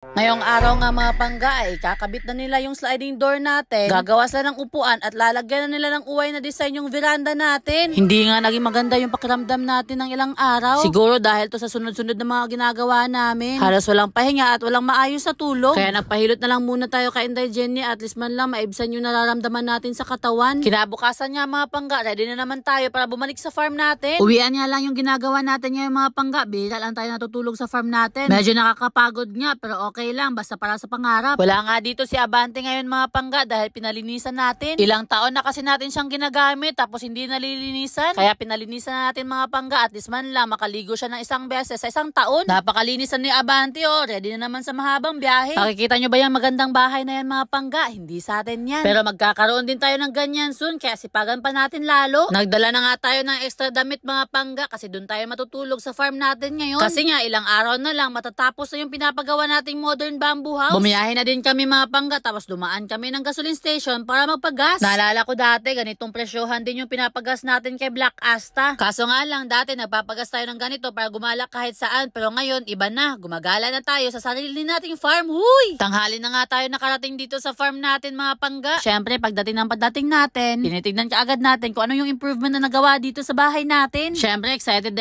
Ngayong araw nga mga pangga ay kakabit na nila yung sliding door natin. Gagawa sila ng upuan at lalagyan na nila ng uway na design yung veranda natin. Hindi nga naging maganda yung pakiramdam natin ng ilang araw. Siguro dahil to sa sunod-sunod na mga ginagawa namin. Halos walang pahinga at walang maayos sa tulog. Kaya nagpahilot na lang muna tayo kay Inday Jenny at least man lang maibsan yung nararamdaman natin sa katawan. Kinabukasan nga mga pangga, ready na naman tayo para bumalik sa farm natin. Uwian nga lang yung ginagawa natin ngayon mga pangga. Bihira lang tayo natutulog sa farm natin. Medyo nakakapagod nga pero okay lang basta para sa pangarap. Wala nga dito si Abante ngayon mga pangga dahil pinalinisan natin. Ilang taon na kasi natin siyang ginagamit tapos hindi nalilinisan. Kaya pinalinisan na natin mga pangga at least man lang makaligo siya ng isang beses sa isang taon. Napakalinisan ni Abante oh. Ready na naman sa mahabang biyahe. Nakikita nyo ba yung magandang bahay na yan mga pangga? Hindi sa atin yan. Pero magkakaroon din tayo ng ganyan soon kaya sipagan pa natin lalo. Nagdala na nga tayo ng extra damit mga pangga kasi doon tayo matutulog sa farm natin ngayon. Kasi nga ilang araw na lang matatapos na yung pinapagawa nating modern bamboo house. Bumiyahe na din kami mga pangga tapos dumaan kami ng gasoline station para magpagas. Naalala ko dati ganitong presyohan din yung pinapagas natin kay Black Asta. Kaso nga lang dati nagpapagas tayo ng ganito para gumala kahit saan pero ngayon iba na. Gumagala na tayo sa sarili nating farm. Huy! Tanghali na nga tayo nakarating dito sa farm natin mga pangga. Syempre pagdating natin, tinitignan ka agad natin kung ano yung improvement na nagawa dito sa bahay natin. Syempre excited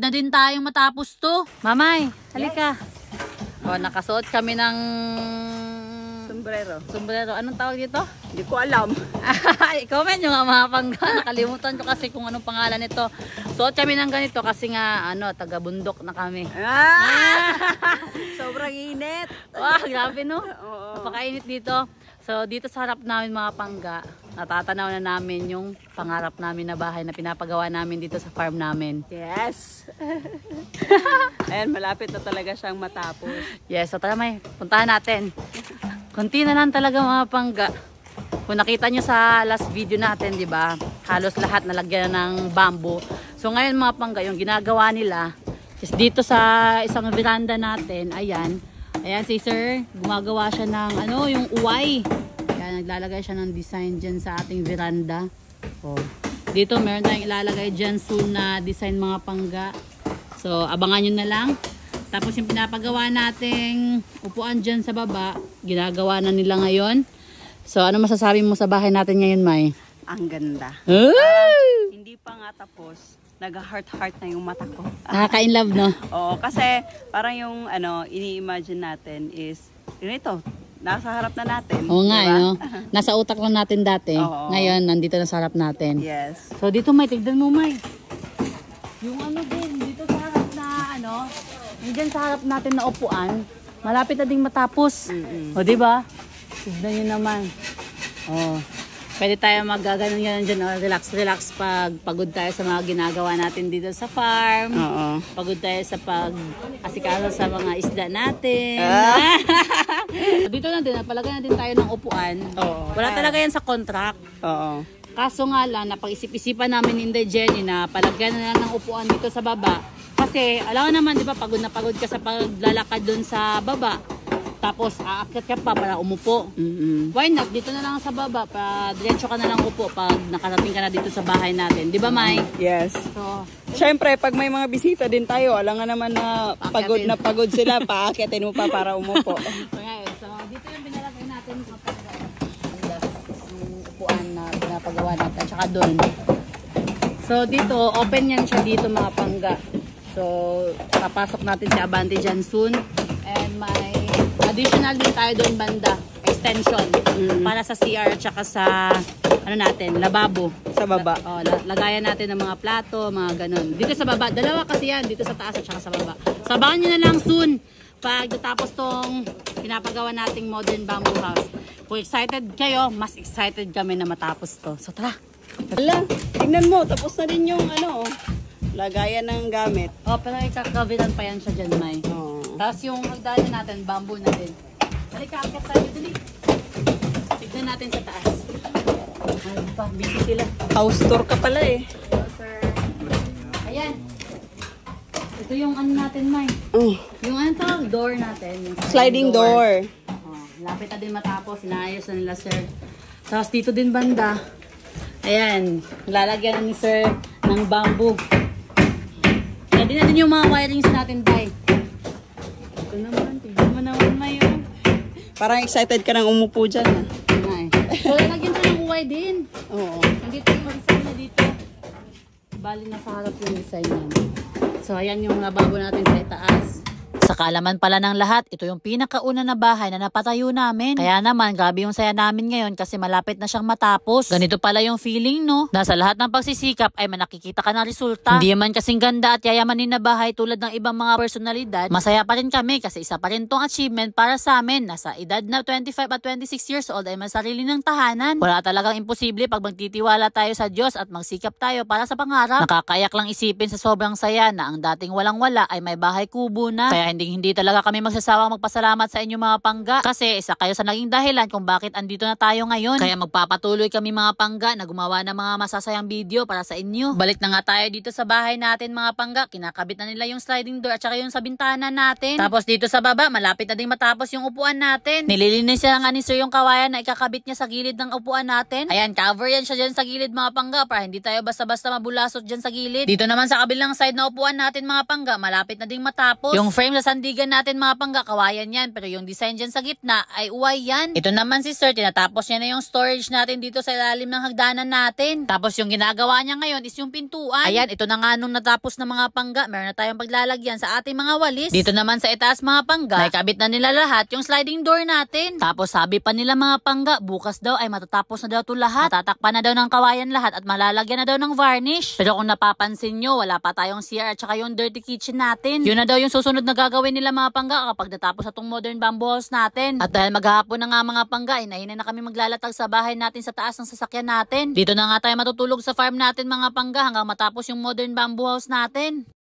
na din tayong matapos to. Mamay, halika. O, nakasuot kami ng sombrero. Anong tawag dito? Hindi ko alam. I-comment nyo nga mga pangga. Nakalimutan ko kasi kung anong pangalan nito. Suot kami ng ganito kasi nga taga bundok na kami. Sobrang init. Wow, grabe no? Oo. Napakainit dito. So dito sa harap namin mga pangga, natatanaw na namin yung pangarap namin na bahay na pinapagawa namin dito sa farm namin. Yes. Ayan, malapit na talaga siyang matapos. Yes, so tara may, puntahan natin. Kunti na lang talaga mga pangga. Kung nakita nyo sa last video natin, di ba? Halos lahat nalagyan ng bamboo. So ngayon mga pangga, yung ginagawa nila is dito sa isang veranda natin, ayan. Ayan si sir, gumagawa siya ng yung uway. Ayan, naglalagay siya ng design dyan sa ating veranda. Oh. Dito meron tayong ilalagay dyan soon na design mga pangga. So abangan nyo na lang. Tapos yung pinapagawa nating upuan dyan sa baba, ginagawa na nila ngayon. So ano masasabi mo sa bahay natin ngayon, May? Ang ganda. Hindi pa nga tapos. Nag-heart-heart na yung mata ko. Nakaka-in love, no? Oo, kasi parang yung ini-imagine natin is ganito, nasa harap na natin. Oo nga, diba? no? Nasa utak lang natin dati. Oo. Ngayon, nandito na sa harap natin. Yes. So, dito May, tignan mo May. Yung din, dito sa harap na dyan sa harap natin na upuan, malapit na ding matapos. O, diba? Tignan nyo naman. O. Pwede tayo mag-gaganon dyan, relax pag pagod tayo sa mga ginagawa natin dito sa farm. Oo. Pagod tayo sa pag-asikaso sa mga isda natin. Dito na din, napalagay na din tayo ng upuan. Oo. Wala talaga yan sa contract. Oo. Kaso nga lang, napag-isip-isipan namin ni Inday Jenny na palagyan na lang ng upuan dito sa baba. Kasi, alam naman, di ba, pagod na pagod ka sa paglalakad dun sa baba. Tapos aakyat ka pa para umupo. Why not? Dito na lang sa baba. Diretso ka na lang upo pag nakarating ka na dito sa bahay natin. Di ba, May? Yes. So, Siyempre, pag may mga bisita din tayo, alam nga naman na pagod sila, paakyatin mo pa para umupo. so dito yung binalagay natin yung upuan na pinapagawa natin. Tsaka doon. So, dito, open yan siya dito mga pangga. So, papasok natin si Abante dyan soon. And may additional din tayo doon banda, extension para sa CR at saka sa natin, lababo. Sa baba. Lagayan natin ng mga plato, mga ganun. Dito sa baba, dalawa kasi yan, dito sa taas at saka sa baba. Sabahan nyo na lang soon pag natapos tong pinapagawa nating modern bamboo house. Kung excited kayo, mas excited kami na matapos to. So tara! Hala, tingnan mo, tapos na din yung lagayan ng gamit. Pero ikakabitan pa yan siya dyan, May. Tapos yung hagdanan natin, bamboo na din. Dali, kakit tayo. Dali. Tignan natin sa taas. Ay pa, busy sila. House tour ka pala eh. Hello, sir. Ayan. Ito yung natin, May. Yung door natin. Yung sliding door. Lapit na din matapos. Inaayos na nila, sir. Tapos dito din banda. Ayan. Lalagyan na ni sir ng bamboo. Ready na din yung mga wirings natin, Bay. Ito naman. Tignan mo naman, May. Parang excited ka nang umupo dyan. Ay. So, lagyan ko ng uway din. Oo. Hindi tayo mag-design na dito. Bali na sa harap yung design yan. So, ayan yung mga bago natin sa itaas. Sa kaalaman pala ng lahat, ito yung pinakauna na bahay na napatayo namin. Kaya naman, grabe yung saya namin ngayon kasi malapit na siyang matapos. Ganito pala yung feeling, no? Nasa lahat ng pagsisikap ay nakikita ka ng resulta. Hindi man kasing ganda at yayamanin na bahay tulad ng ibang mga personalidad. Masaya pa rin kami kasi isa pa rin tong achievement para sa amin. Nasa edad na 25 at 26 years old ay may sarili ng tahanan. Wala talagang imposible pag magtitiwala tayo sa Diyos at magsikap tayo para sa pangarap. Nakakayak lang isipin sa sobrang saya na ang dating walang-wala ay may bahay kubo na. Kaya hindi talaga kami magsasawang magpasalamat sa inyo mga pangga kasi isa kayo sa naging dahilan kung bakit andito na tayo ngayon. Kaya magpapatuloy kami mga pangga na gumawa ng mga masasayang video para sa inyo. Balik na nga tayo dito sa bahay natin mga pangga. Kinakabit na nila yung sliding door at saka yung sa bintana natin. Tapos dito sa baba, malapit na din matapos yung upuan natin. Nililinis siya nga ni Sir yung kawayan na ikakabit niya sa gilid ng upuan natin. Ayan, cover yan siya dyan sa gilid mga pangga para hindi tayo basta-basta mabulasot dyan sa gilid. Dito naman sa kabilang side na upuan natin mga pangga, malapit na din matapos. Yung frame sa sandigan natin mga pangga, kawayan yan. Pero yung design dyan sa gitna ay uway yan. Ito naman si Sir, tinatapos niya na yung storage natin dito sa ilalim ng hagdanan natin. Tapos yung ginagawa niya ngayon is yung pintuan. Ayan, ito na nga nung natapos na mga pangga, meron na tayong paglalagyan sa ating mga walis. Dito naman sa itaas mga pangga, nakabit na nila lahat yung sliding door natin. Tapos sabi pa nila mga pangga, bukas daw ay matatapos na daw ito lahat. Matatakpan na daw ng kawayan lahat at malalagyan na daw ng varnish. Pero kung napapansin nyo, wala pa tayong CR at saka yung dirty kitchen natin. Yun na daw yung susunod na gagawin nila mga pangga kapag natapos na tong modern bamboo house natin. At dahil maghapon na nga mga pangga, inahinay na kami maglalatag sa bahay natin sa taas ng sasakyan natin. Dito na nga tayo matutulog sa farm natin mga pangga hanggang matapos yung modern bamboo house natin.